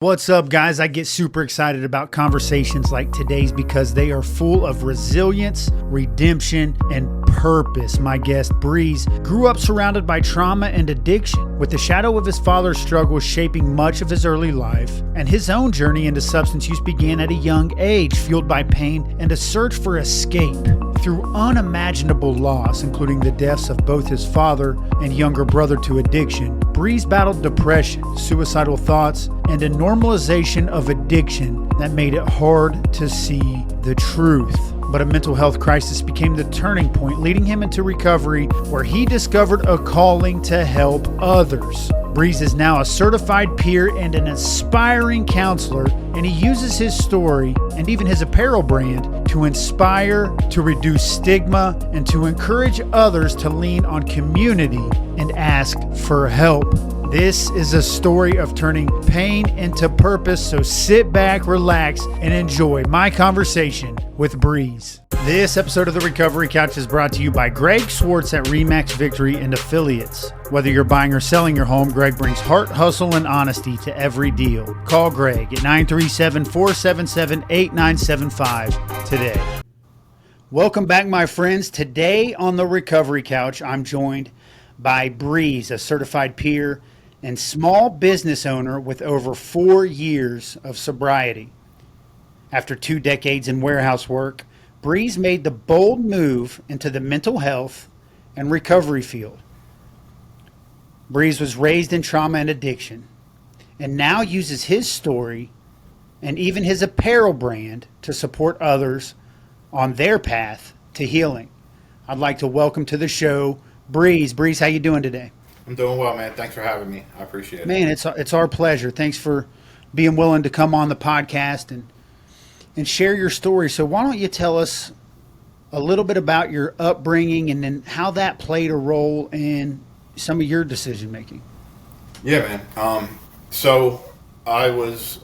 What's up, guys? I get super excited about conversations like today's because they are full of resilience, redemption, and purpose. My guest, Brezz, grew up surrounded by trauma and addiction, with the shadow of his father's struggles shaping much of his early life, and his own journey into substance use began at a young age, fueled by pain and a search for escape. Through unimaginable loss, including the deaths of both his father and younger brother to addiction, Brezz battled depression, suicidal thoughts, and a normalization of addiction that made it hard to see the truth. But a mental health crisis became the turning point, leading him into recovery, where he discovered a calling to help others. Brezz is now a certified peer and an aspiring counselor, and he uses his story and even his apparel brand to inspire, to reduce stigma, and to encourage others to lean on community and ask for help. This is a story of turning pain into purpose, so sit back, relax, and enjoy my conversation with Brezz. This episode of The Recovery Couch is brought to you by Greg Swartz at Remax Victory and Affiliates. Whether you're buying or selling your home, Greg brings heart, hustle, and honesty to every deal. Call Greg at 937-477-8975 today. Welcome back, my friends. Today on The Recovery Couch, I'm joined by Brezz, a certified peer and small business owner with over 4 years of sobriety. After 2 decades in warehouse work, Brezz made the bold move into the mental health and recovery field. Brezz was raised in trauma and addiction, and now uses his story and even his apparel brand to support others on their path to healing. I'd like to welcome to the show Brezz. Brezz, how you doing today? I'm doing well, man. Thanks for having me. I appreciate it. Man, it's our pleasure. Thanks for being willing to come on the podcast and share your story. So why don't you tell us a little bit about your upbringing and then how that played a role in some of your decision making? Yeah, man. So I was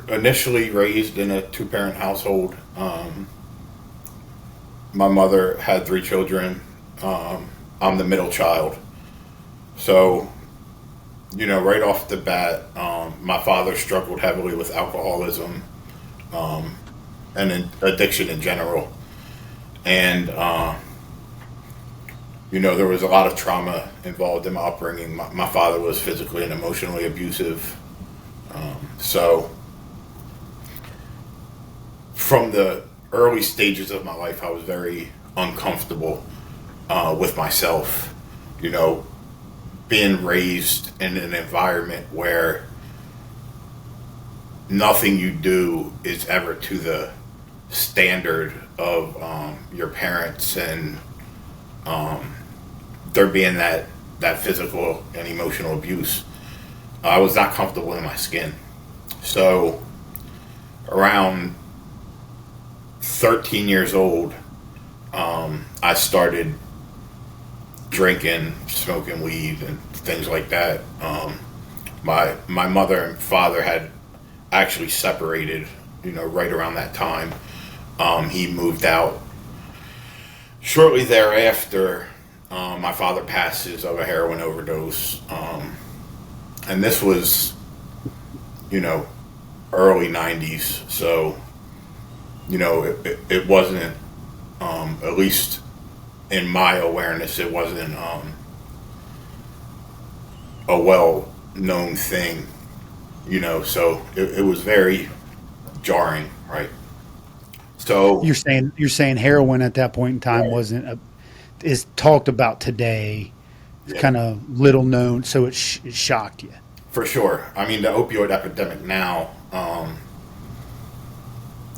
initially raised in a 2-parent household. My mother had 3 children. I'm the middle child. So, right off the bat, my father struggled heavily with alcoholism and addiction in general. And, there was a lot of trauma involved in my upbringing. My father was physically and emotionally abusive. So, from the early stages of my life, I was very uncomfortable with myself, being raised in an environment where nothing you do is ever to the standard of your parents, and there being that physical and emotional abuse. I was not comfortable in my skin. So around 13 years old, I started drinking, smoking weed, and things like that. My mother and father had actually separated, right around that time. He moved out. Shortly thereafter, my father passes of a heroin overdose. And this was, early 90s. So, it wasn't, at least in my awareness, it wasn't a well-known thing, so it was very jarring, right? So you're saying heroin at that point in time is talked about today. It's kind of little known, so it shocked you. For sure. I mean, the opioid epidemic now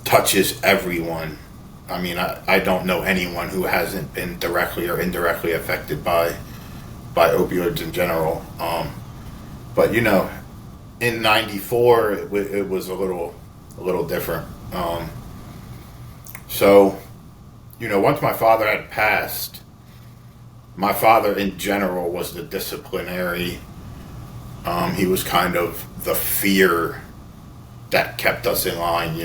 touches everyone. I mean, I don't know anyone who hasn't been directly or indirectly affected by opioids in general. But in '94, it was a little different. So, once my father had passed, my father in general was the disciplinary. He was kind of the fear that kept us in line,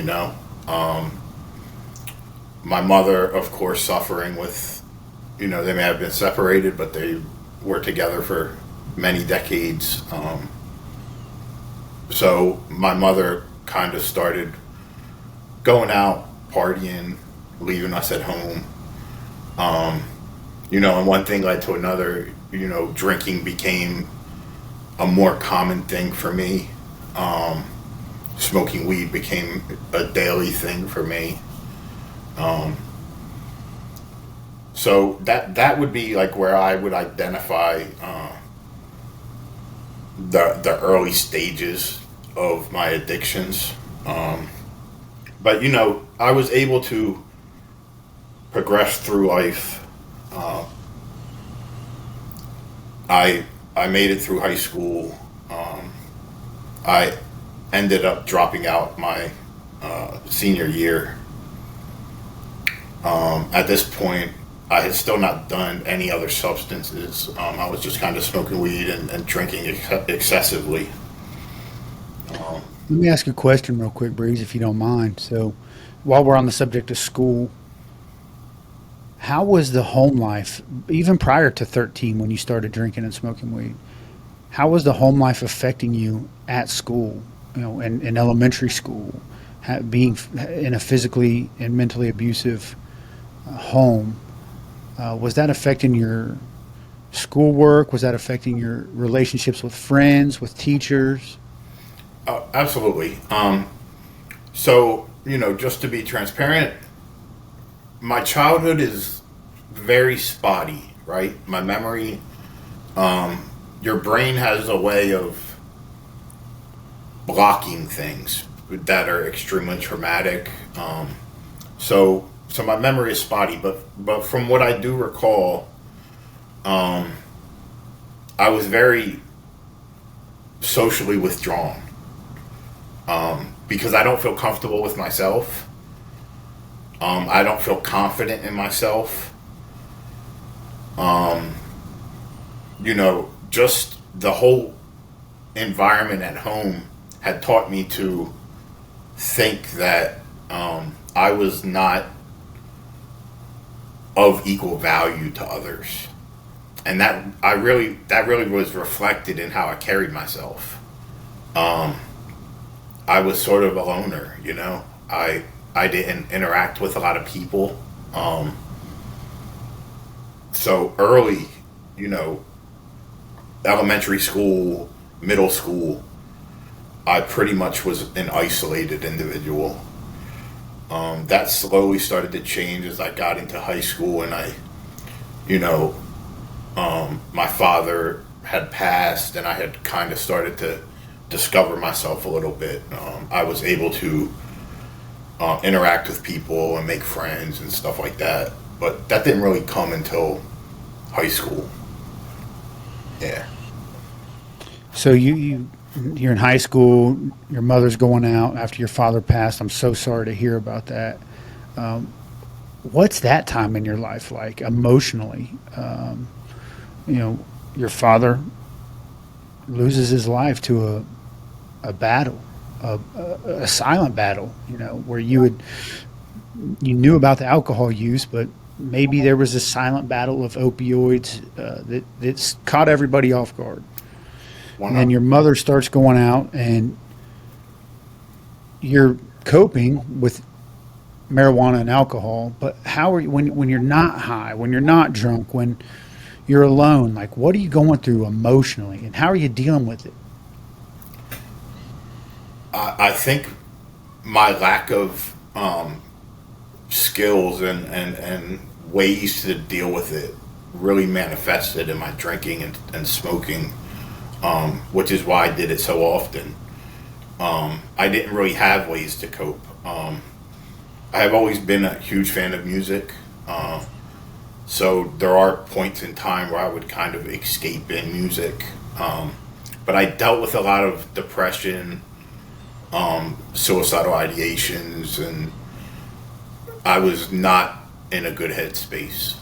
My mother, of course, suffering with, they may have been separated, but they were together for many decades. So my mother kind of started going out, partying, leaving us at home. Um, and one thing led to another. Drinking became a more common thing for me. Um, Smoking weed became a daily thing for me. Um, so that would be like where I would identify the early stages of my addictions. But I was able to progress through life. Uh, I made it through high school. I ended up dropping out my senior year. At this point, I had still not done any other substances. I was just kind of smoking weed and drinking excessively. Um, Let me ask you a question real quick, Breeze, if you don't mind. So, while we're on the subject of school, how was the home life, even prior to 13 when you started drinking and smoking weed? How was the home life affecting you at school, in elementary school, being in a physically and mentally abusive home? Was that affecting your schoolwork? Was that affecting your relationships with friends, with teachers? Absolutely. So, just to be transparent, my childhood is very spotty, right? My memory, your brain has a way of blocking things that are extremely traumatic. So my memory is spotty, but from what I do recall, um, I was very socially withdrawn because I don't feel comfortable with myself. I don't feel confident in myself. Um, just the whole environment at home had taught me to think that I was not of equal value to others, and that really was reflected in how I carried myself. Um, I was sort of a loner. I didn't interact with a lot of people. Um, so early, you know, elementary school, middle school, I pretty much was an isolated individual. That slowly started to change as I got into high school, and you know, my father had passed, and I had kind of started to discover myself a little bit. I was able to interact with people and make friends and stuff like that, but that didn't really come until high school. Yeah. So you're in high school. Your mother's going out after your father passed. I'm so sorry to hear about that. Um, what's that time in your life like emotionally? You know, your father loses his life to a battle, a silent battle. You know, where you knew about the alcohol use, but maybe there was a silent battle of opioids that's caught everybody off guard. And then your mother starts going out, and you're coping with marijuana and alcohol. But how are you when you're not high, when you're not drunk, when you're alone? Like, what are you going through emotionally, and how are you dealing with it? I think my lack of skills and ways to deal with it really manifested in my drinking and smoking, which is why I did it so often. I didn't really have ways to cope. I have always been a huge fan of music, so there are points in time where I would kind of escape in music. But I dealt with a lot of depression, suicidal ideations, and I was not in a good headspace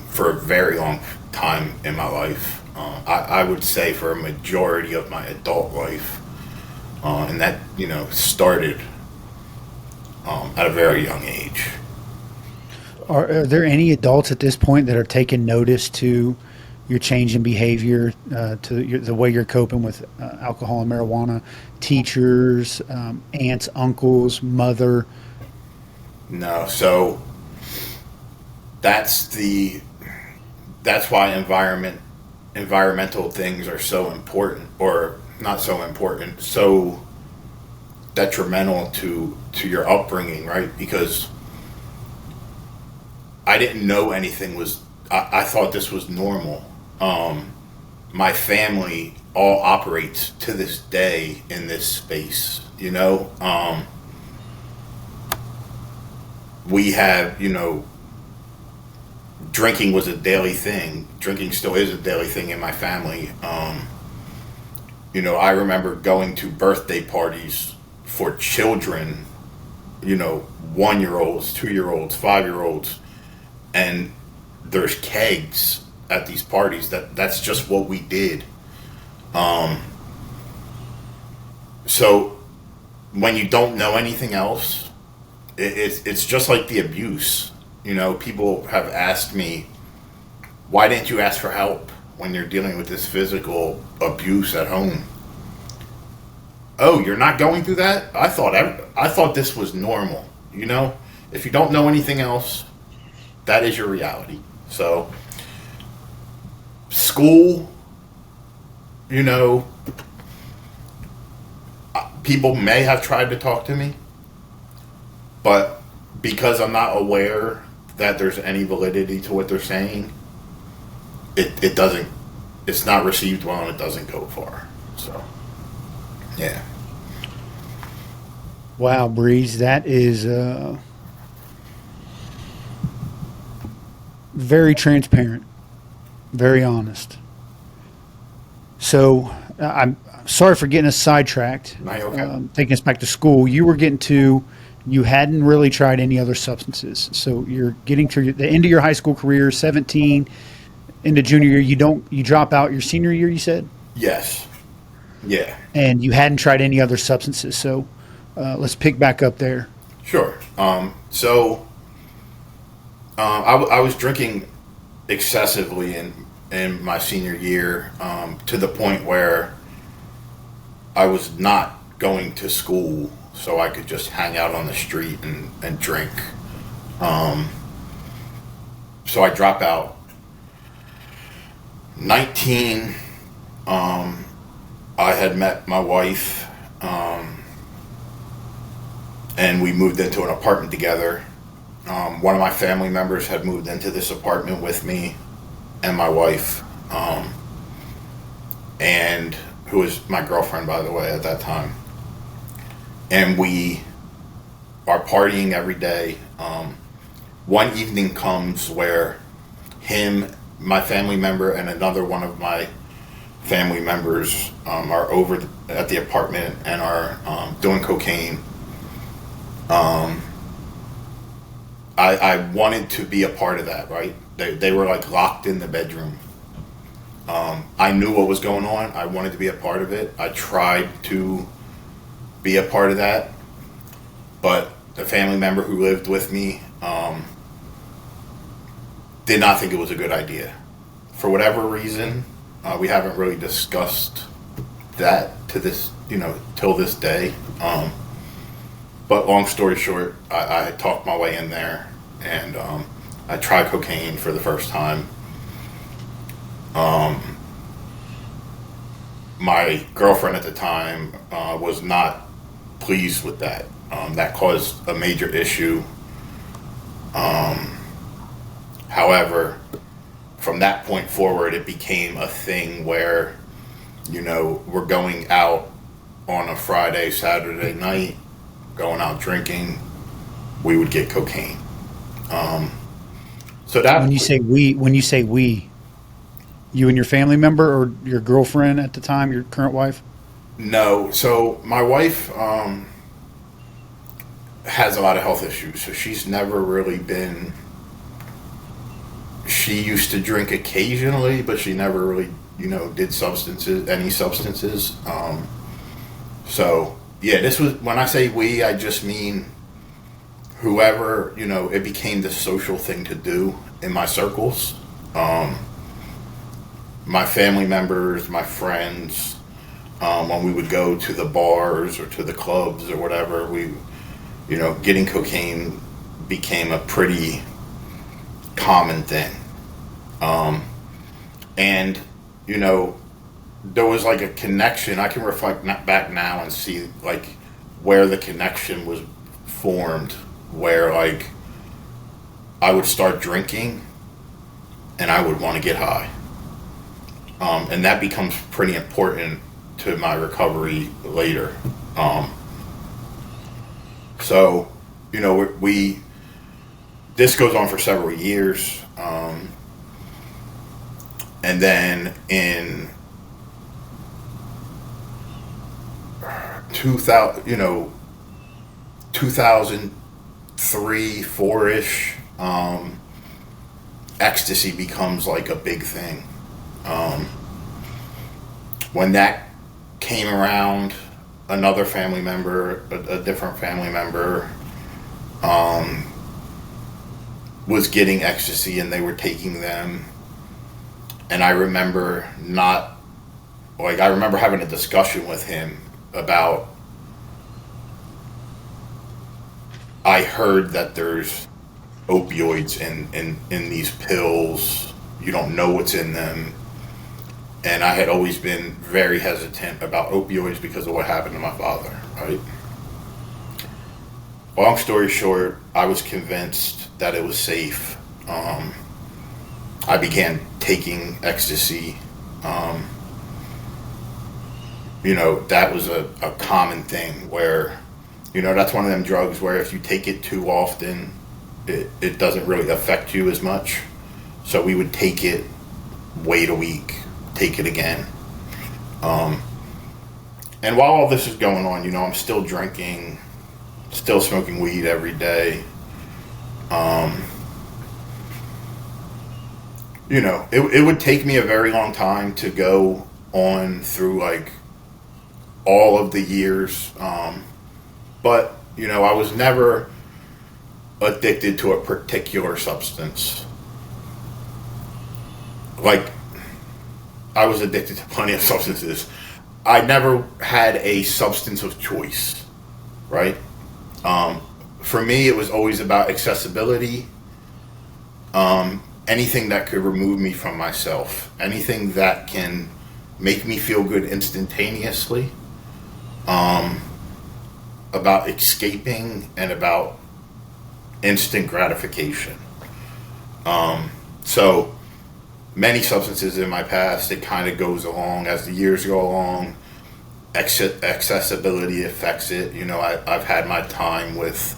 for a very long time in my life. I would say for a majority of my adult life, and that started at a very young age. Are there any adults at this point that are taking notice to your change in behavior the way you're coping with alcohol and marijuana? Teachers, aunts, uncles, mother? No. So that's why environmental things are so important, or not so important, so detrimental to your upbringing, right? Because I didn't know anything was. I thought this was normal. My family all operates to this day in this space. We have, drinking was a daily thing. Drinking still is a daily thing in my family. I remember going to birthday parties for children, 1-year-olds, 2-year-olds, 5-year-olds, and there's kegs at these parties. That's just what we did. So when you don't know anything else, it's just like the abuse. People have asked me, why didn't you ask for help when you're dealing with this physical abuse at home? Oh, you're not going through that? I thought this was normal. If you don't know anything else, that is your reality. So, school, people may have tried to talk to me, but because I'm not aware that there's any validity to what they're saying, it's not received well, and it doesn't go far. So, yeah. Wow, Brezz, that is very transparent, very honest. So I'm sorry for getting us sidetracked. Okay. Taking us back to school, you hadn't really tried any other substances. So you're getting to the end of your high school career, 17, into junior year. You drop out your senior year, you said? Yes. Yeah. And you hadn't tried any other substances. So let's pick back up there. Sure. I was drinking excessively in my senior year, to the point where I was not going to school so I could just hang out on the street and drink. So I drop out. 19, I had met my wife, and we moved into an apartment together. One of my family members had moved into this apartment with me and my wife, and who was my girlfriend, by the way, at that time. And we are partying every day. One evening comes where my family member, and another one of my family members are over at the apartment and are doing cocaine. I wanted to be a part of that, right? They were like locked in the bedroom. I knew what was going on. I wanted to be a part of it. I tried to be a part of that, but the family member who lived with me did not think it was a good idea. For whatever reason, we haven't really discussed that till this day. But long story short, I talked my way in there, and I tried cocaine for the first time. My girlfriend at the time was not pleased with that. That caused a major issue. However, from that point forward, it became a thing where, we're going out on a Friday, Saturday night, going out drinking, we would get cocaine. So that when you say we, you and your family member or your girlfriend at the time, your current wife? No. So my wife has a lot of health issues, so she's never really been. She used to drink occasionally, but she never really, did any substances. So yeah, this was, when I say we, I just mean whoever, it became the social thing to do in my circles. my family members, my friends, when we would go to the bars or to the clubs or whatever, getting cocaine became a pretty common thing. And, there was like a connection. I can reflect back now and see like where the connection was formed, where like I would start drinking and I would want to get high. And that becomes pretty important to my recovery later. So, this goes on for several years. And then in 2003, 4-ish, ecstasy becomes like a big thing. When that came around, another family member, a different family member, was getting ecstasy and they were taking them. And I remember having a discussion with him about, I heard that there's opioids in these pills. You don't know what's in them. And I had always been very hesitant about opioids because of what happened to my father, right? Long story short, I was convinced that it was safe. I began taking ecstasy. That was a common thing where, that's one of them drugs where if you take it too often, it doesn't really affect you as much. So we would take it, wait a week, take it again. And while all this is going on, I'm still drinking, still smoking weed every day. It would take me a very long time to go on through like all of the years. But, I was never addicted to a particular substance. Like, I was addicted to plenty of substances. I never had a substance of choice, right? For me, it was always about accessibility. Anything that could remove me from myself. Anything that can make me feel good instantaneously. About escaping and about instant gratification. So many substances in my past, it kind of goes along as the years go along. Accessibility affects it. I've had my time with,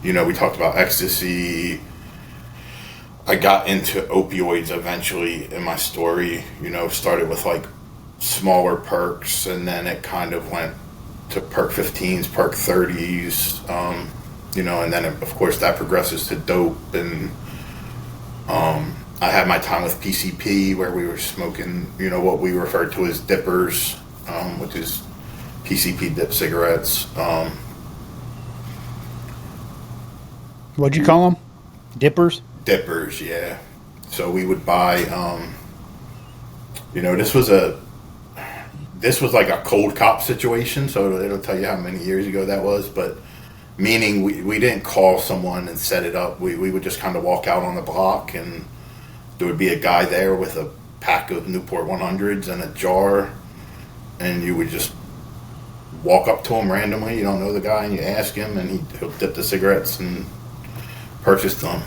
we talked about ecstasy. I got into opioids eventually in my story, started with like smaller perks, and then it kind of went to perk 15s, perk 30s, and then of course that progresses to dope. And I had my time with PCP where we were smoking, what we refer to as dippers, which is PCP dip cigarettes. What'd you call them? Dippers? Dippers, yeah. So we would buy, this was like a cold cop situation, so it'll tell you how many years ago that was, but meaning we didn't call someone and set it up. We would just kind of walk out on the block, and there would be a guy there with a pack of Newport 100s and a jar, and you would just walk up to him randomly. You don't know the guy, and you ask him, and he'll dip the cigarettes and purchase them.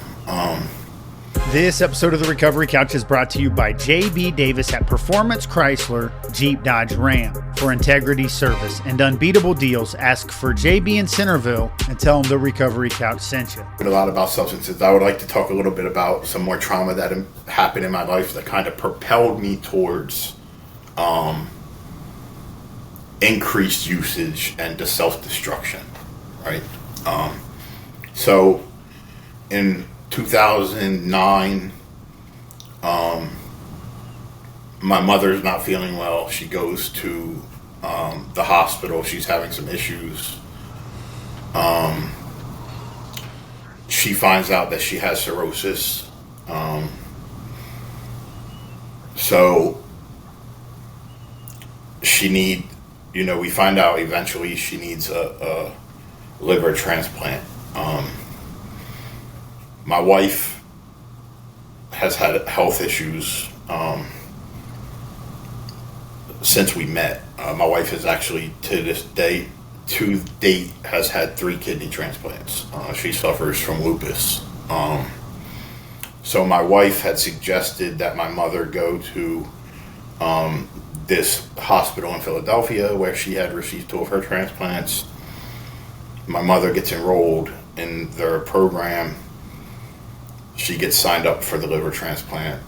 This episode of The Recovery Couch is brought to you by J.B. Davis at Performance Chrysler Jeep Dodge Ram. For integrity, service, and unbeatable deals, ask for J.B. in Centerville and tell them The Recovery Couch sent you. A lot about substances. I would like to talk a little bit about some more trauma that happened in my life that kind of propelled me towards increased usage and to self-destruction, right? So in 2009, my mother's not feeling well. She goes to the hospital. She's having some issues. She finds out that she has cirrhosis. So we find out eventually she needs a liver transplant. My wife has had health issues since we met. My wife has actually, to date, has had 3 kidney transplants. She suffers from lupus. So my wife had suggested that my mother go to this hospital in Philadelphia where she had received 2 of her transplants. My mother gets enrolled in their program. She gets signed up for the liver transplant.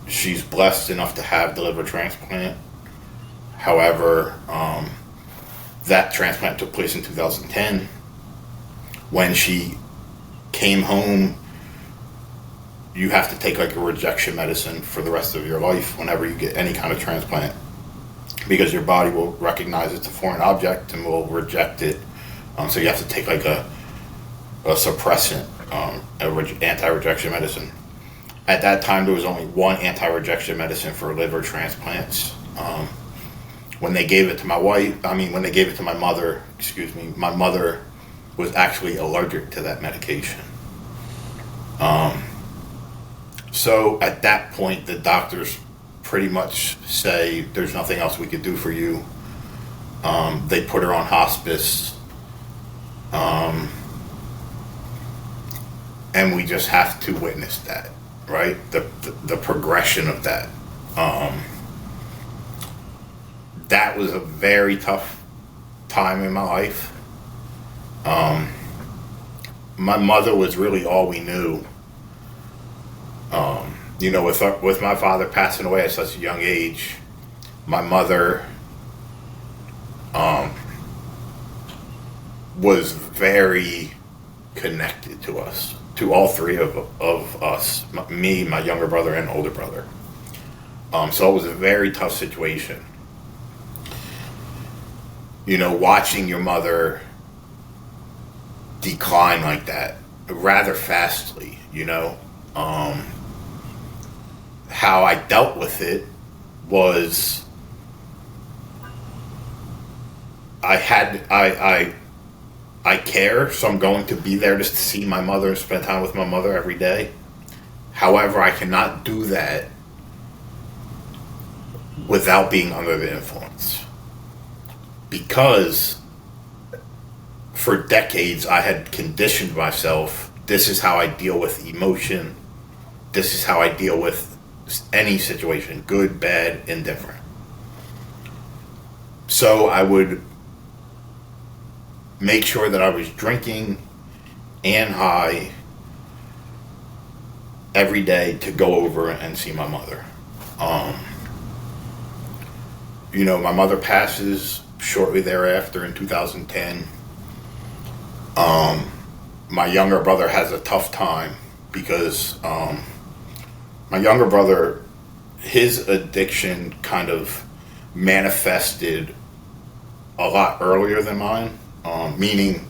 She's blessed enough to have the liver transplant. However, that transplant took place in 2010. When she came home, you have to take like a rejection medicine for the rest of your life whenever you get any kind of transplant, because your body will recognize it's a foreign object and will reject it. So you have to take like a suppressant, anti-rejection medicine. At that time, there was only one anti-rejection medicine for liver transplants. When they gave it to my mother, my mother was actually allergic to that medication. So at that point, the doctors pretty much say there's nothing else we could do for you. They put her on hospice. And we just have to witness that, right? The progression of that. That was a very tough time in my life. My mother was really all we knew. With my father passing away at such a young age, my mother was very connected to us, to all 3 of us, me, my younger brother, and older brother. So it was a very tough situation. Watching your mother decline like that rather fastly, how I dealt with it was I care, so I'm going to be there just to see my mother and spend time with my mother every day. However, I cannot do that without being under the influence, because for decades I had conditioned myself, this is how I deal with emotion, this is how I deal with any situation, good, bad, indifferent. So I would make sure that I was drinking and high every day to go over and see my mother. My mother passes shortly thereafter in 2010. My younger brother has a tough time because my younger brother, his addiction kind of manifested a lot earlier than mine. Meaning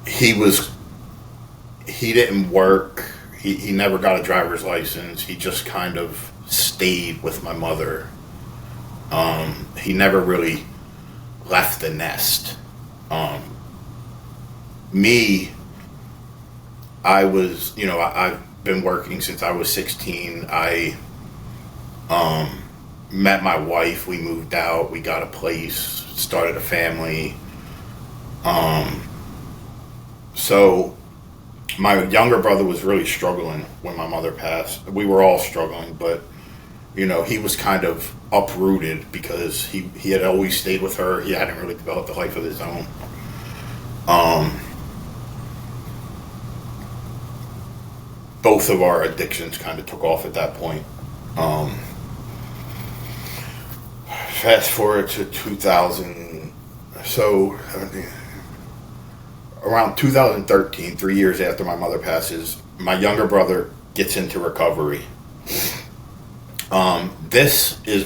he didn't work. He never got a driver's license. He just kind of stayed with my mother. He never really left the nest. Me, I've been working since I was 16. I met my wife. We moved out. We got a place. Started a family. So my younger brother was really struggling when my mother passed. We were all struggling, but he was kind of uprooted because he had always stayed with her. He hadn't really developed a life of his own. Both of our addictions kind of took off at that point. Fast forward to 2000, so around 2013, 3 years after my mother passes, my younger brother gets into recovery. This is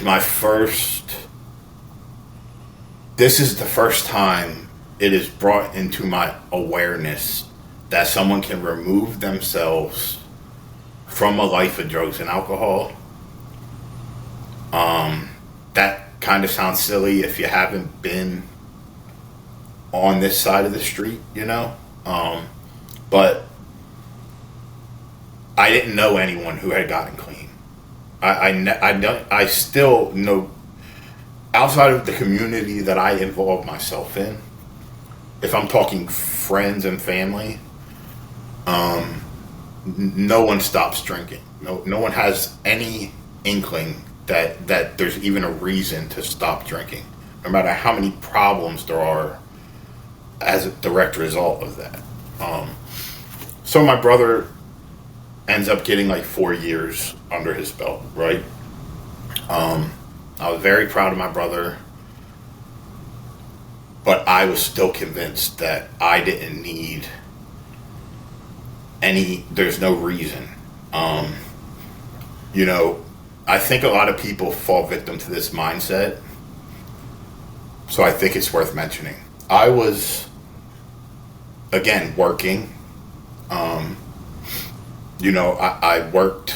the first time it is brought into my awareness that someone can remove themselves from a life of drugs and alcohol. That kind of sounds silly if you haven't been on this side of the street, you know? But I didn't know anyone who had gotten clean. I still know, outside of the community that I involve myself in, if I'm talking friends and family, no one stops drinking. No one has any inkling that there's even a reason to stop drinking, no matter how many problems there are as a direct result of that. So my brother ends up getting like 4 years under his belt, right? I was very proud of my brother, but I was still convinced that I didn't need there's no reason. You know, I think a lot of people fall victim to this mindset, so I think it's worth mentioning. I was, again, working. You know, I worked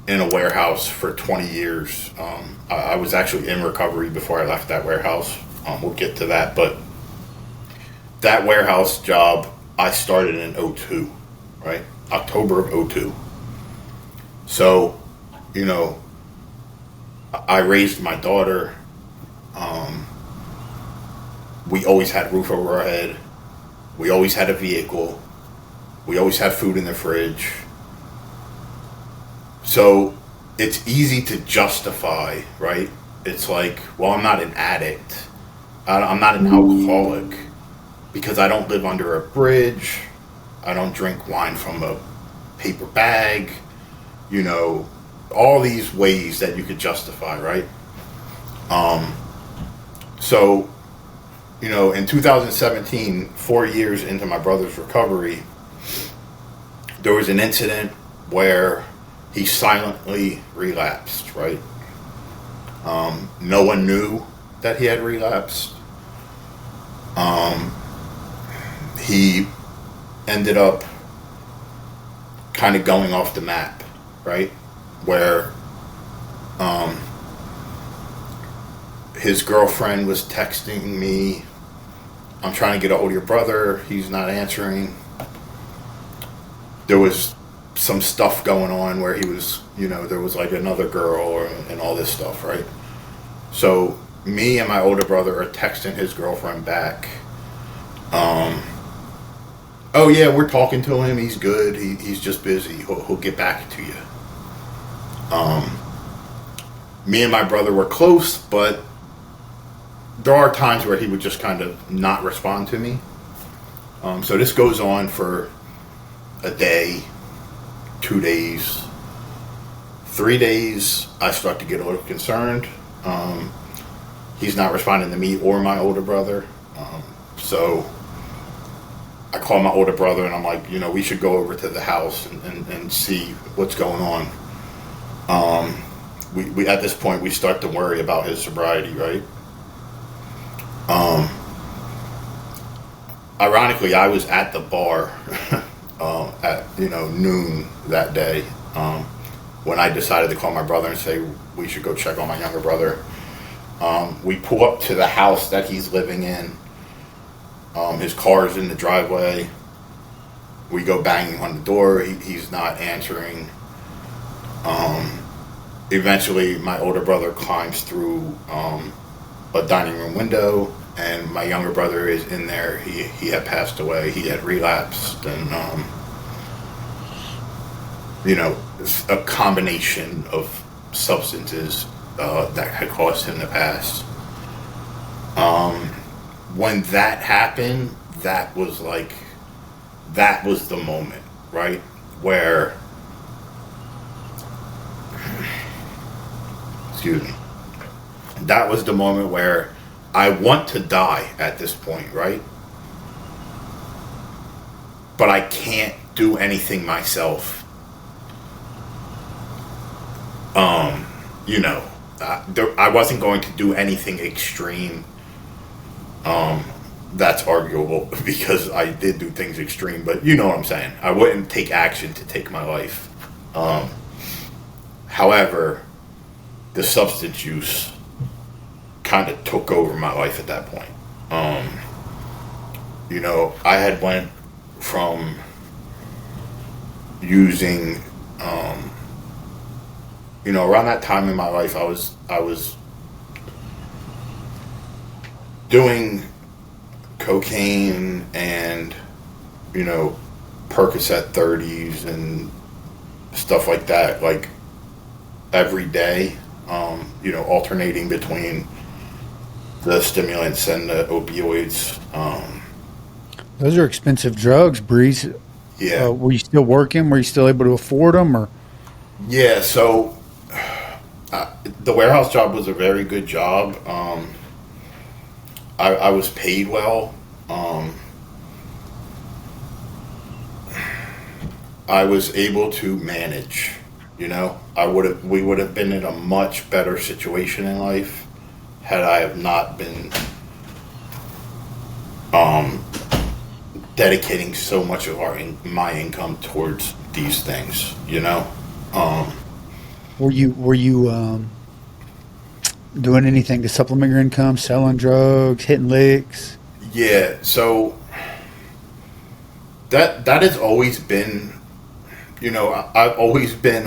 in a warehouse for 20 years. I was actually in recovery before I left that warehouse. We'll get to that, but that warehouse job, I started in '02, right? October of '02. So, you know, I raised my daughter. We always had a roof over our head. We always had a vehicle. We always had food in the fridge. So it's easy to justify, right? It's like, well, I'm not an addict. I'm not an alcoholic because I don't live under a bridge. I don't drink wine from a paper bag. You know, all these ways that you could justify, right? So, you know, in 2017, 4 years into my brother's recovery, there was an incident where he silently relapsed, right? No one knew that he had relapsed. He ended up kind of going off the map, right? Where his girlfriend was texting me, I'm trying to get a hold of your brother, he's not answering. There was some stuff going on where he was, you know, there was like another girl and all this stuff, right? So me and my older brother are texting his girlfriend back. Oh yeah, we're talking to him, he's good, he's just busy, he'll get back to you. Me and my brother were close, but there are times where he would just kind of not respond to me. So this goes on for a day, 2 days, 3 days. I start to get a little concerned. He's not responding to me or my older brother. So I call my older brother and I'm like, you know, we should go over to the house and see what's going on. We at this point, we start to worry about his sobriety, right? Ironically, I was at the bar at, you know, noon that day when I decided to call my brother and say we should go check on my younger brother. We pull up to the house that he's living in. His car's in the driveway. We go banging on the door. He's not answering. Eventually, my older brother climbs through a dining room window, and my younger brother is in there. He had passed away. He had relapsed, and you know, a combination of substances that had caused him to pass. When that happened, that was the moment, right? Where, excuse me, that was the moment where I want to die at this point, right? But I can't do anything myself. You know, I wasn't going to do anything extreme. That's arguable because I did do things extreme, but you know what I'm saying. I wouldn't take action to take my life. However, the substance use kind of took over my life at that point. I had went from using, around that time in my life, I was doing cocaine and, Percocet 30s and stuff like that, like every day, alternating between the stimulants and the opioids. Those are expensive drugs, Brezz. Yeah. Were you still working? Were you still able to afford them? Or Yeah, so the warehouse job was a very good job. I was paid well. I was able to manage. We would have been in a much better situation in life had I have not been dedicating so much of my income towards these things. were you doing anything to supplement your income? Selling drugs, hitting licks? Yeah, so that has always been, I've always been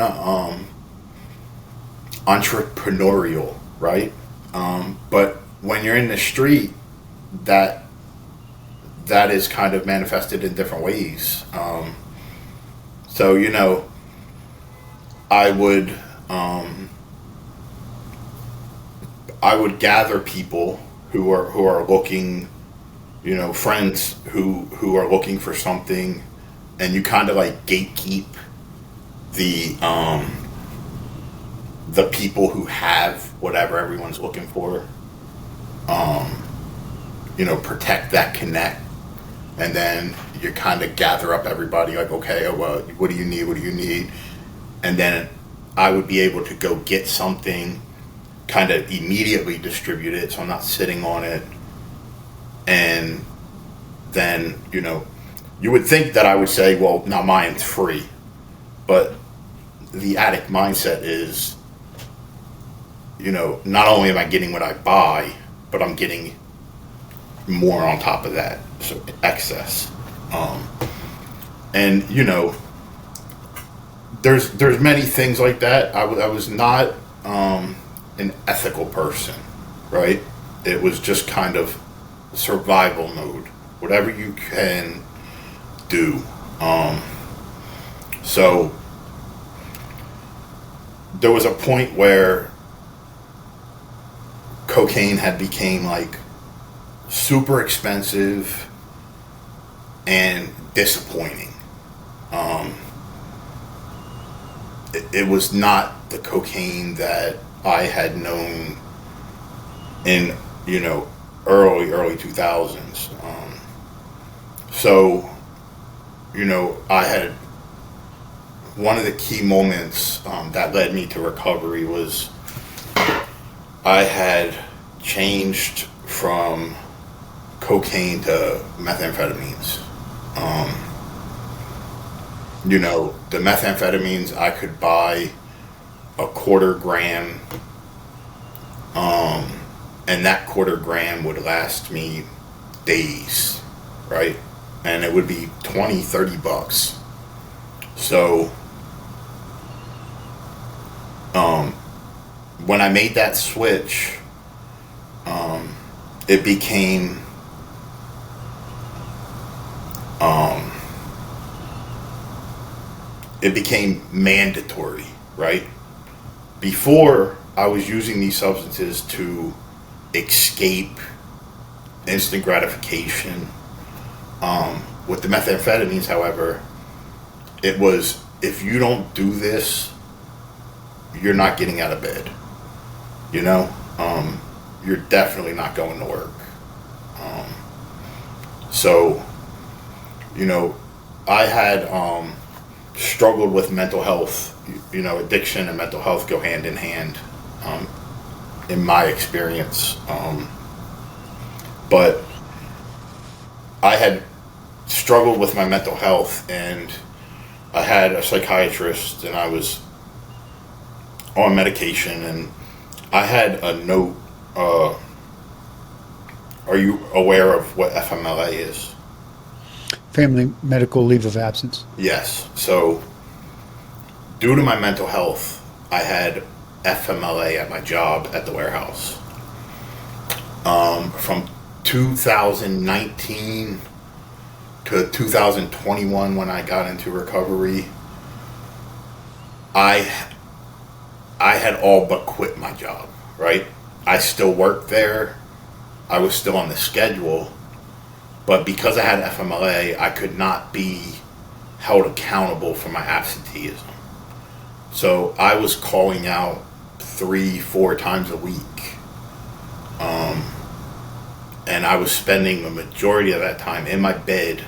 entrepreneurial, right? But when you're in the street, that is kind of manifested in different ways. So I would gather people who are looking, friends who are looking for something, and you kind of like gatekeep the people who have whatever everyone's looking for. Protect that connect, and then you kind of gather up everybody like, okay, well, what do you need? What do you need? And then I would be able to go get something, kind of immediately distribute it, so I'm not sitting on it. And then, you would think that I would say, well, now mine's free. But the addict mindset is, not only am I getting what I buy, but I'm getting more on top of that, so excess. And there's many things like that. I was not an ethical person, right? It was just kind of survival mode, whatever you can do. So there was a point where cocaine had became like super expensive and disappointing. It was not the cocaine that I had known in early 2000s. So I had one of the key moments that led me to recovery was I had changed from cocaine to methamphetamines. The methamphetamines I could buy a quarter gram, and that quarter gram would last me days, right? And it would be $20-$30. So when I made that switch, it became mandatory, right? Before, I was using these substances to escape instant gratification. With the methamphetamines, however, it was, if you don't do this, you're not getting out of bed. You're definitely not going to work. So, I had struggled with mental health. Addiction and mental health go hand in hand, in my experience. But I had struggled with my mental health, and I had a psychiatrist, and I was on medication, and I had a note. Are you aware of what FMLA is? Family medical leave of absence. Yes. So, due to my mental health, I had FMLA at my job at the warehouse. From 2019 to 2021, when I got into recovery, I had all but quit my job, right? I still worked there. I was still on the schedule. But because I had FMLA, I could not be held accountable for my absenteeism. So I was calling out 3-4 times a week. And I was spending the majority of that time in my bed,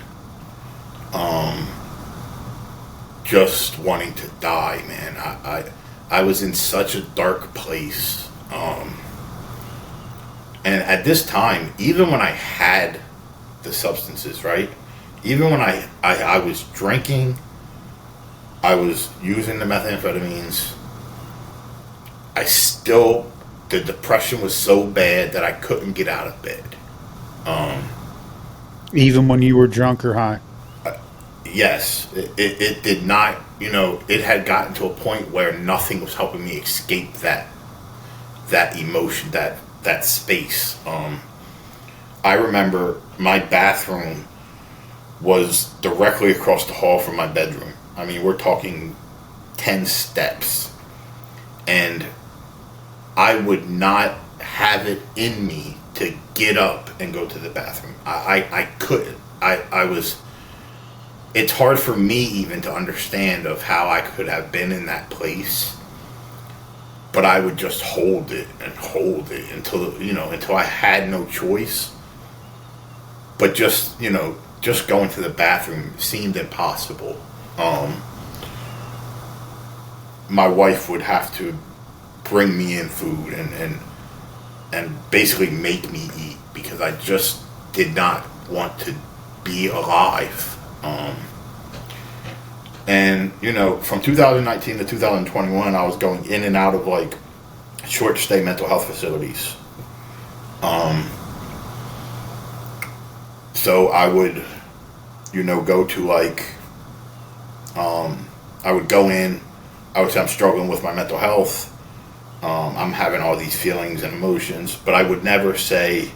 just wanting to die, man. I was in such a dark place. And at this time, even when I had the substances, right? Even when I was drinking, I was using the methamphetamines, the depression was so bad that I couldn't get out of bed. Even when you were drunk or high? Yes, it did not, it had gotten to a point where nothing was helping me escape that emotion, that space. I remember my bathroom was directly across the hall from my bedroom. I mean, we're talking 10 steps. And I would not have it in me to get up and go to the bathroom. I couldn't. It's hard for me even to understand of how I could have been in that place. But I would just hold it until I had no choice. But just going to the bathroom seemed impossible. My wife would have to bring me in food and basically make me eat because I just did not want to be alive. And from 2019 to 2021, I was going in and out of like short stay mental health facilities. So I would, go to like, I would go in, I would say I'm struggling with my mental health. I'm having all these feelings and emotions, but I would never say,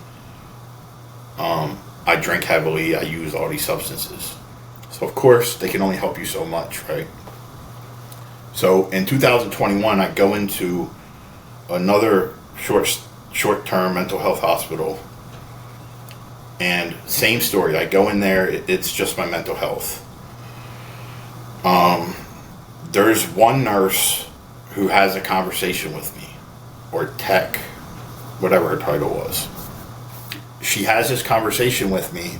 I drink heavily, I use all these substances. So of course, they can only help you so much, right? So in 2021, I go into another short-term mental health hospital. And same story, I go in there, it's just my mental health. There's one nurse who has a conversation with me, or tech, whatever her title was. She has this conversation with me,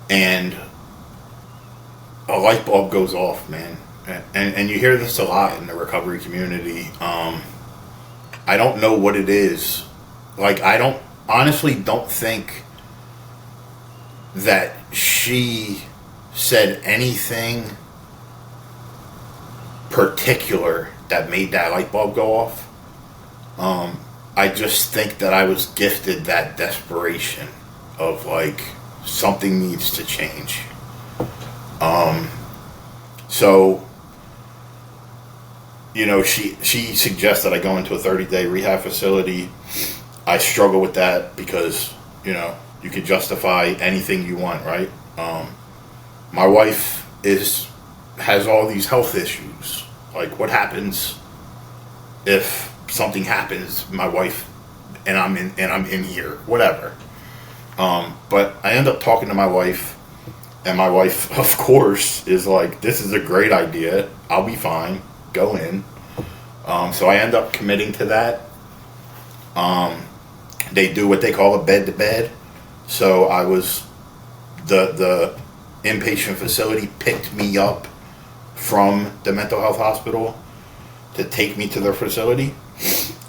and a light bulb goes off, man. And you hear this a lot in the recovery community. I don't know what it is. Like, I honestly don't think that she said anything particular that made that light bulb go off. I just think that I was gifted that desperation of like, something needs to change. So, she suggests that I go into a 30-day rehab facility. I struggle with that because, you could justify anything you want, right? My wife has all these health issues. Like, what happens if something happens, my wife, and I'm in here, whatever. But I end up talking to my wife, and my wife, of course, is like, this is a great idea. I'll be fine. Go in. So I end up committing to that. They do what they call a bed to bed. So I was, the inpatient facility picked me up from the mental health hospital to take me to their facility.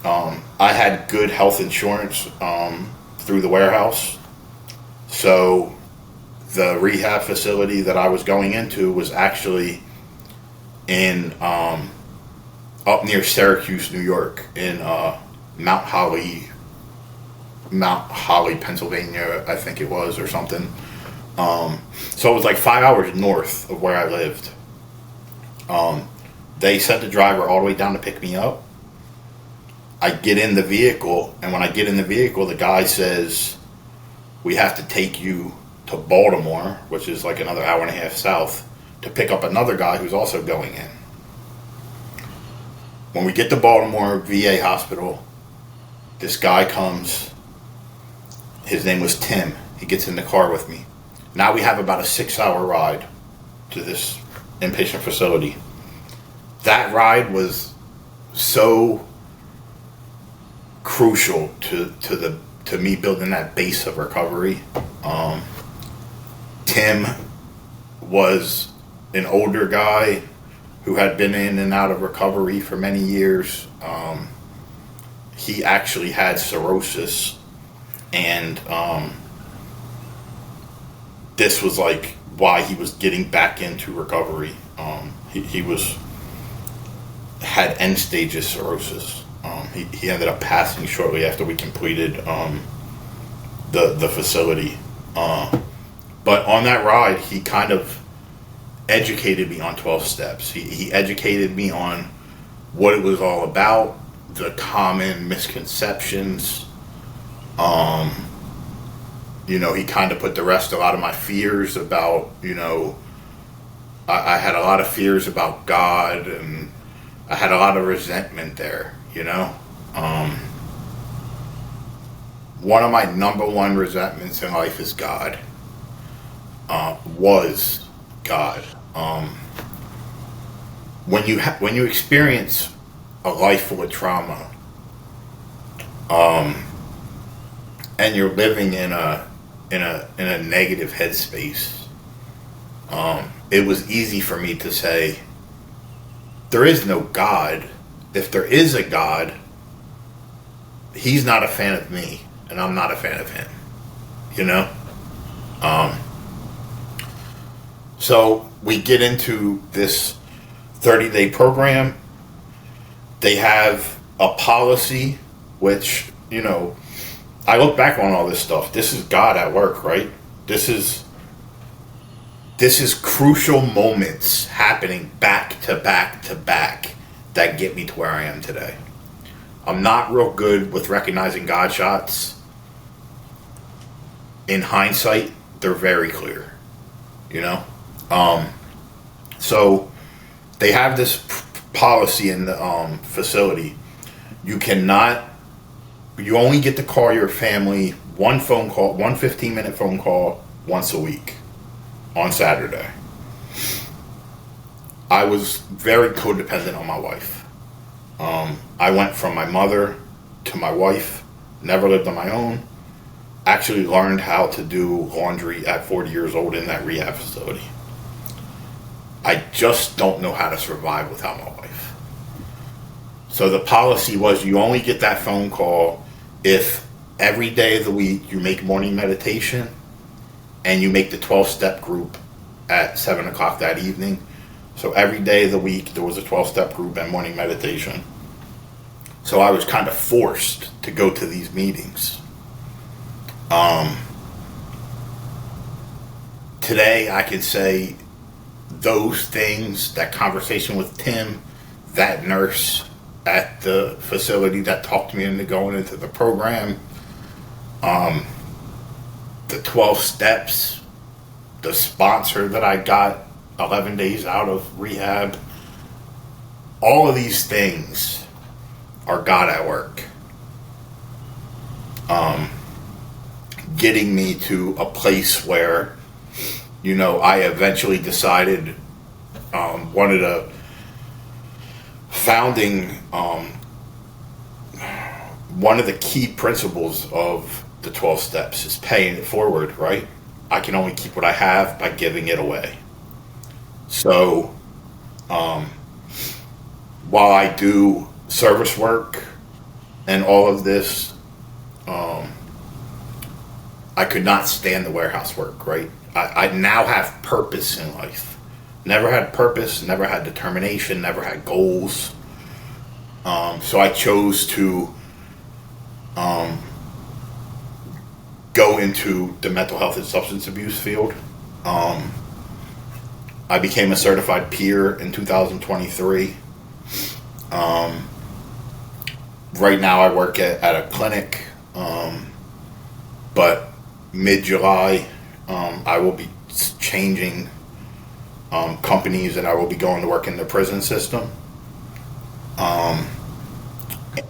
I had good health insurance through the warehouse. So the rehab facility that I was going into was actually in up near Syracuse, New York, in Mount Holly, Pennsylvania, I think it was, or something. So it was like 5 hours north of where I lived. They sent the driver all the way down to pick me up. I get in the vehicle, and when I get in the vehicle, the guy says, "We have to take you to Baltimore," which is like another hour and a half south, to pick up another guy who's also going in. When we get to Baltimore VA hospital, this guy comes. His name was Tim. He gets in the car with me. Now we have about a 6-hour ride to this inpatient facility. That ride was so crucial to me building that base of recovery. Tim was an older guy who had been in and out of recovery for many years. He actually had cirrhosis, and this was like why he was getting back into recovery. He had end stages cirrhosis. He ended up passing shortly after we completed the facility. But on that ride, he kind of educated me on 12 steps. He educated me on what it was all about, the common misconceptions. He kind of put to rest a lot of my fears about, I had a lot of fears about God, and I had a lot of resentment there, One of my number one resentments in life is God. Was God. When you experience a life full of trauma, and you're living in a negative headspace, it was easy for me to say, there is no God. If there is a God, he's not a fan of me, and I'm not a fan of him. So we get into this 30-day program. They have a policy, which, I look back on all this stuff. This is God at work, right? This is crucial moments happening back to back to back that get me to where I am today. I'm not real good with recognizing God shots. In hindsight, they're very clear, So they have this policy in the facility. You only get to call your family one 15-minute phone call once a week on Saturday. I was very codependent on my wife. I went from my mother to my wife, never lived on my own, actually learned how to do laundry at 40 years old in that rehab facility. I just don't know how to survive without my wife. So the policy was you only get that phone call if every day of the week you make morning meditation and you make the 12-step group at 7 o'clock that evening. So every day of the week there was a 12-step group and morning meditation. So I was kind of forced to go to these meetings. Today I can say those things, that conversation with Tim, that nurse at the facility that talked me into going into the program, the 12 steps, the sponsor that I got 11 days out of rehab, all of these things are God at work. Getting me to a place where, I eventually decided one of the founding, one of the key principles of the 12 steps is paying it forward, right? I can only keep what I have by giving it away. So, while I do service work and all of this, I could not stand the warehouse work, right? I now have purpose in life. Never had purpose, never had determination, never had goals. So I chose to go into the mental health and substance abuse field. I became a certified peer in 2023. Right now I work at a clinic, but mid-July I will be changing companies and I will be going to work in the prison system.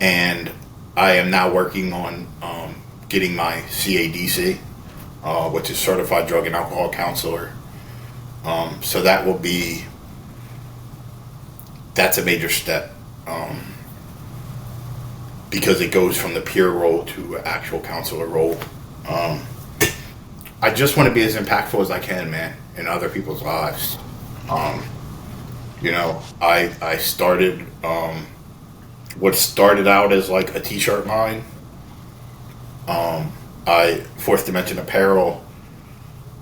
And I am now working on getting my CADC, which is Certified Drug and Alcohol Counselor. So that's a major step, because it goes from the peer role to actual counselor role. I just want to be as impactful as I can, man, in other people's lives. I started what started out as like a t-shirt line. Fourth Dimension Apparel,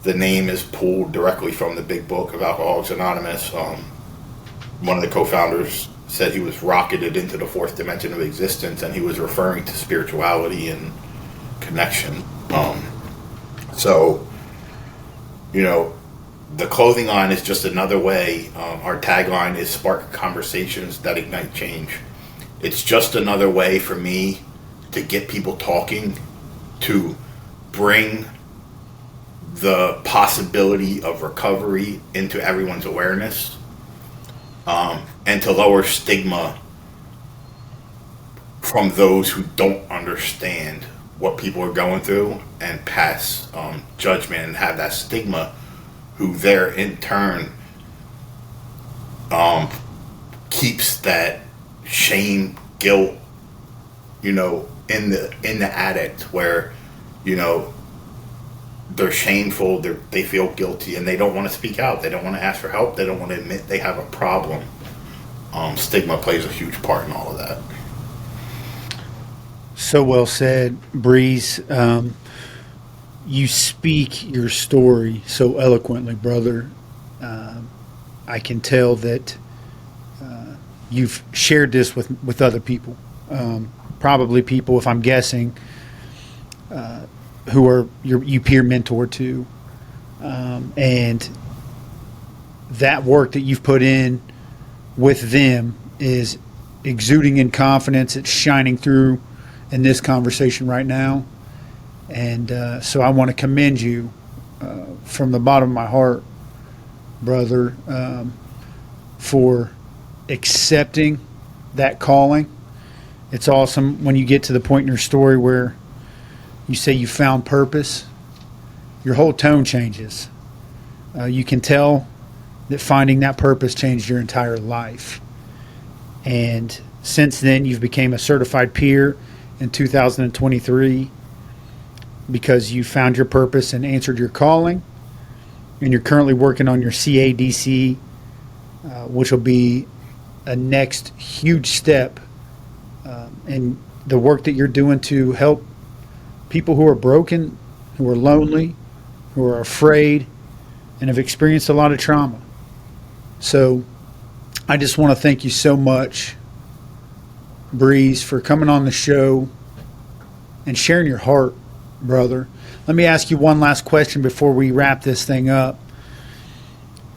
the name is pulled directly from the big book of Alcoholics Anonymous. One of the co-founders said he was rocketed into the fourth dimension of existence, and he was referring to spirituality and connection. The clothing line is just another way. Our tagline is spark conversations that ignite change. It's just another way for me to get people talking, to bring the possibility of recovery into everyone's awareness, and to lower stigma from those who don't understand what people are going through and pass judgment and have that stigma, who there in turn keeps that shame, guilt, in the addict, where they're shameful, they feel guilty, and they don't want to speak out. They don't want to ask for help. They don't want to admit they have a problem. Stigma plays a huge part in all of that. So well said, Brezz. You speak your story so eloquently, brother. I can tell that you've shared this with other people. Probably people, if I'm guessing, who are you peer mentor to. And that work that you've put in with them is exuding in confidence. It's shining through in this conversation right now. And so I want to commend you from the bottom of my heart, brother, for accepting that calling. It's awesome when you get to the point in your story where you say you found purpose. Your whole tone changes. You can tell that finding that purpose changed your entire life. And since then, you've become a certified peer in 2023 because you found your purpose and answered your calling. And you're currently working on your CADC, which will be a next huge step in the work that you're doing to help people who are broken, who are lonely, who are afraid, and have experienced a lot of trauma. So I just want to thank you so much, Brezz, for coming on the show and sharing your heart, brother. Let me ask you one last question before we wrap this thing up.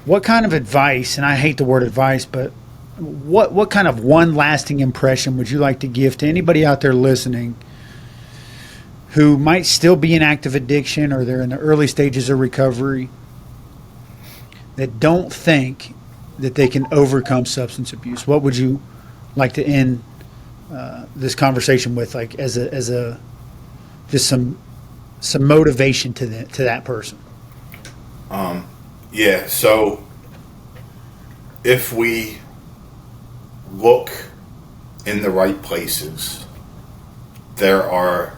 What kind of advice, and I hate the word advice, but what kind of one lasting impression would you like to give to anybody out there listening who might still be in active addiction, or they're in the early stages of recovery, that don't think that they can overcome substance abuse? What would you like to end this conversation with, like as a just some motivation to that person? So if we look in the right places, there are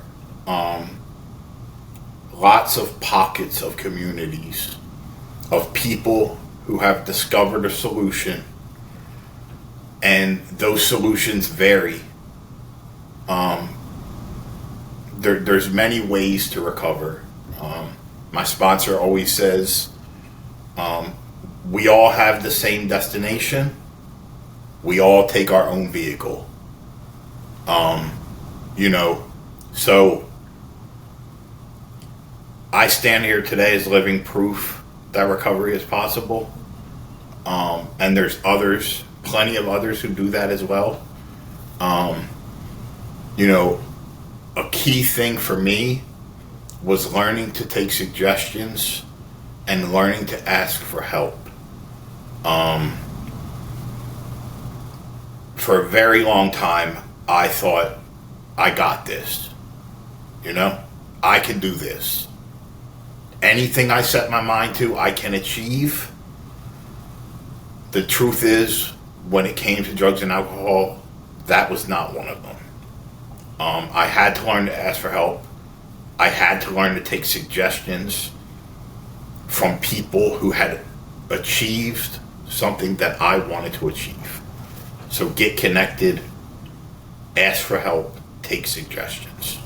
lots of pockets of communities of people who have discovered a solution, and those solutions vary. There's many ways to recover. My sponsor always says, we all have the same destination. We all take our own vehicle. So I stand here today as living proof that recovery is possible. And there's plenty of others who do that as well. A key thing for me was learning to take suggestions and learning to ask for help. For a very long time, I thought, I got this. I can do this. Anything I set my mind to, I can achieve. The truth is, when it came to drugs and alcohol, that was not one of them. I had to learn to ask for help. I had to learn to take suggestions from people who had achieved something that I wanted to achieve. So get connected, ask for help, take suggestions.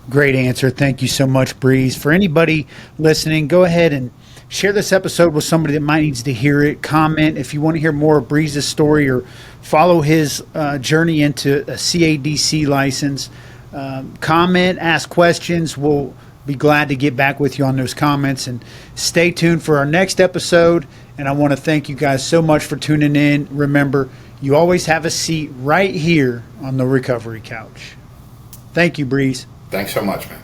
Great answer. Thank you so much, Brezz. For anybody listening, go ahead and share this episode with somebody that might needs to hear it. Comment if you want to hear more of Brezz's story or follow his journey into a CADC license. Comment, ask questions. We'll be glad to get back with you on those comments. And stay tuned for our next episode. And I want to thank you guys so much for tuning in. Remember, you always have a seat right here on the Recovery Couch. Thank you, Brezz. Thanks so much, man.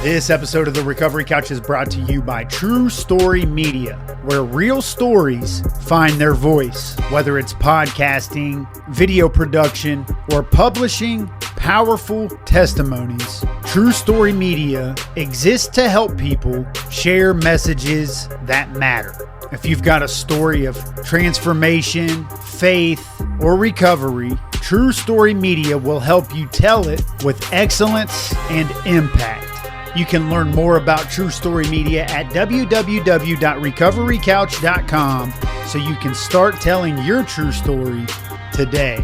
This episode of the Recovery Couch is brought to you by True Story Media, where real stories find their voice. Whether it's podcasting, video production, or publishing powerful testimonies, True Story Media exists to help people share messages that matter. If you've got a story of transformation, faith, or recovery, True Story Media will help you tell it with excellence and impact. You can learn more about True Story Media at www.recoverycouch.com so you can start telling your true story today.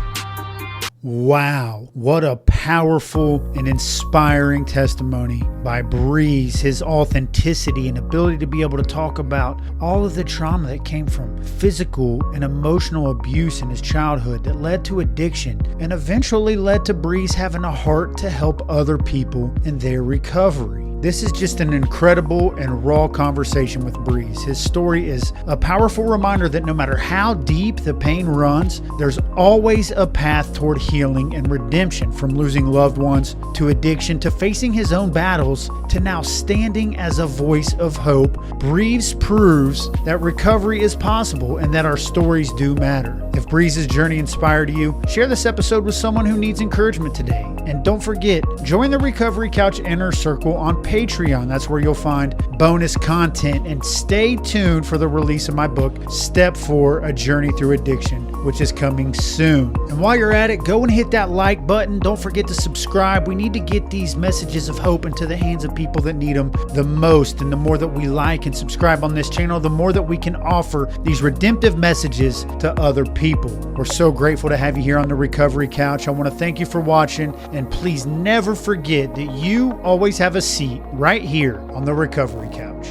Wow, what a powerful and inspiring testimony by Brezz. His authenticity and ability to be able to talk about all of the trauma that came from physical and emotional abuse in his childhood that led to addiction and eventually led to Brezz having a heart to help other people in their recovery. This is just an incredible and raw conversation with Brezz. His story is a powerful reminder that no matter how deep the pain runs, there's always a path toward healing and redemption, from losing loved ones to addiction to facing his own battles to now standing as a voice of hope. Brezz proves that recovery is possible and that our stories do matter. If Brezz's journey inspired you, share this episode with someone who needs encouragement today. And don't forget, join the Recovery Couch Inner Circle on Patreon. That's where you'll find bonus content. And stay tuned for the release of my book, Step 4, A Journey Through Addiction, which is coming soon. And while you're at it, go and hit that like button. Don't forget to subscribe. We need to get these messages of hope into the hands of people that need them the most. And the more that we like and subscribe on this channel, the more that we can offer these redemptive messages to other people. We're so grateful to have you here on the Recovery Couch. I want to thank you for watching. And please never forget that you always have a seat right here on the Recovery Couch.